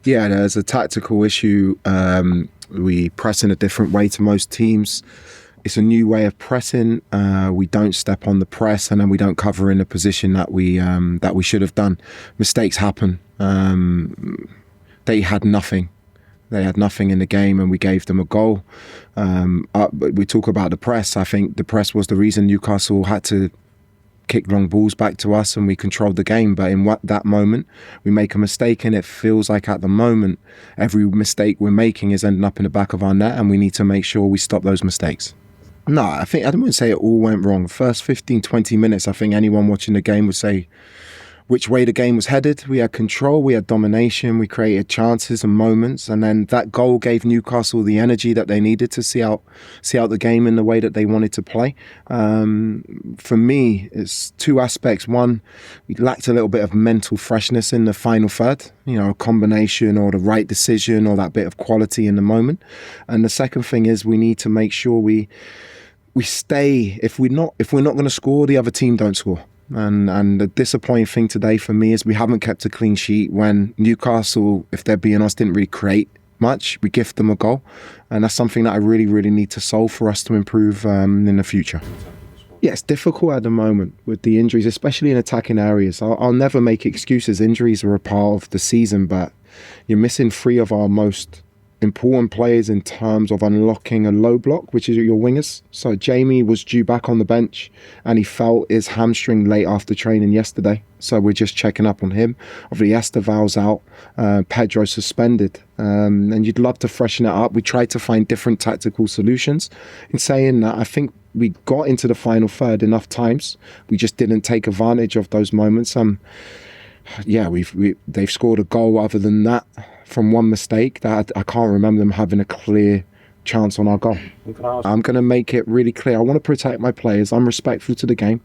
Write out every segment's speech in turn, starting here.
Yeah, there's a tactical issue. We press in a different way to most teams. It's a new way of pressing. We don't step on the press, and then we don't cover in a position that we should have done. Mistakes happen. They had nothing. They had nothing in the game, and we gave them a goal. But we talk about the press. I think the press was the reason Newcastle had to kick long balls back to us, and we controlled the game. But in that moment, we make a mistake, and it feels like at the moment, every mistake we're making is ending up in the back of our net, and we need to make sure we stop those mistakes. No, I wouldn't say it all went wrong. The first 15, 20 minutes, I think anyone watching the game would say which way the game was headed. We had control, we had domination, we created chances and moments, and then that goal gave Newcastle the energy that they needed to see out the game in the way that they wanted to play. For me, it's two aspects. One, we lacked a little bit of mental freshness in the final third, a combination or the right decision or that bit of quality in the moment. And the second thing is we need to make sure we stay. If we're not going to score, the other team don't score. And the disappointing thing today for me is we haven't kept a clean sheet when Newcastle, if they're being honest, didn't really create much. We gift them a goal, and that's something that I really, really need to solve for us to improve in the future. Yeah, it's difficult at the moment with the injuries, especially in attacking areas. I'll never make excuses. Injuries are a part of the season, but you're missing three of our most important players in terms of unlocking a low block, which is your wingers. So Jamie was due back on the bench, and he felt his hamstring late after training yesterday. So we're just checking up on him. Obviously, Esteval's out, Pedro suspended, and you'd love to freshen it up. We tried to find different tactical solutions. In saying that, I think we got into the final third enough times. We just didn't take advantage of those moments. They've scored a goal. Other than that, from one mistake, that I can't remember them having a clear chance on our goal. I'm going to make it really clear. I want to protect my players. I'm respectful to the game.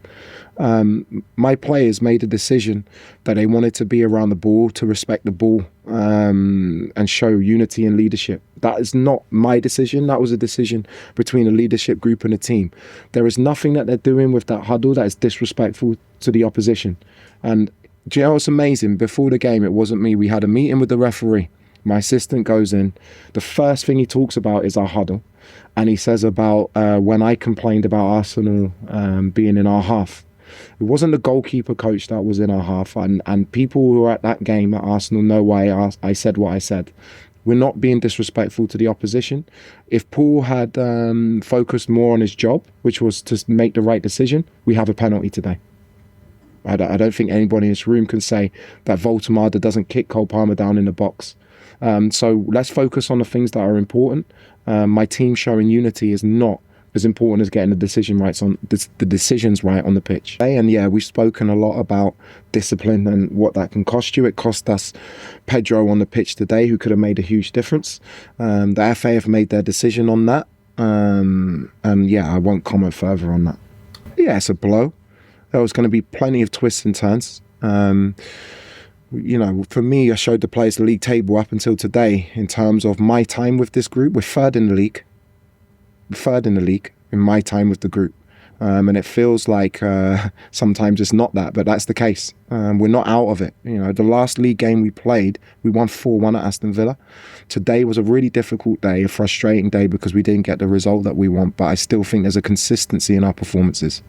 My players made a decision that they wanted to be around the ball, to respect the ball, and show unity and leadership. That is not my decision. That was a decision between a leadership group and a team. There is nothing that they're doing with that huddle that is disrespectful to the opposition. And do you know what's amazing? Before the game, it wasn't me. We had a meeting with the referee. My assistant goes in. The first thing he talks about is our huddle. And he says about when I complained about Arsenal being in our half. It wasn't the goalkeeper coach that was in our half. And people who were at that game at Arsenal know why I said what I said. We're not being disrespectful to the opposition. If Paul had focused more on his job, which was to make the right decision, we have a penalty today. I don't think anybody in this room can say that Voltemada doesn't kick Cole Palmer down in the box. So let's focus on the things that are important. My team showing unity is not as important as getting the decisions right on the pitch. And yeah, we've spoken a lot about discipline and what that can cost you. It cost us Pedro on the pitch today, who could have made a huge difference. The FA have made their decision on that. And yeah, I won't comment further on that. Yeah, it's a blow. There was going to be plenty of twists and turns. For me, I showed the players the league table up until today in terms of my time with this group. We're third in the league. In my time with the group. And it feels like sometimes it's not that, but that's the case. We're not out of it. The last league game we played, we won 4-1 at Aston Villa. Today was a really difficult day, a frustrating day because we didn't get the result that we want, but I still think there's a consistency in our performances.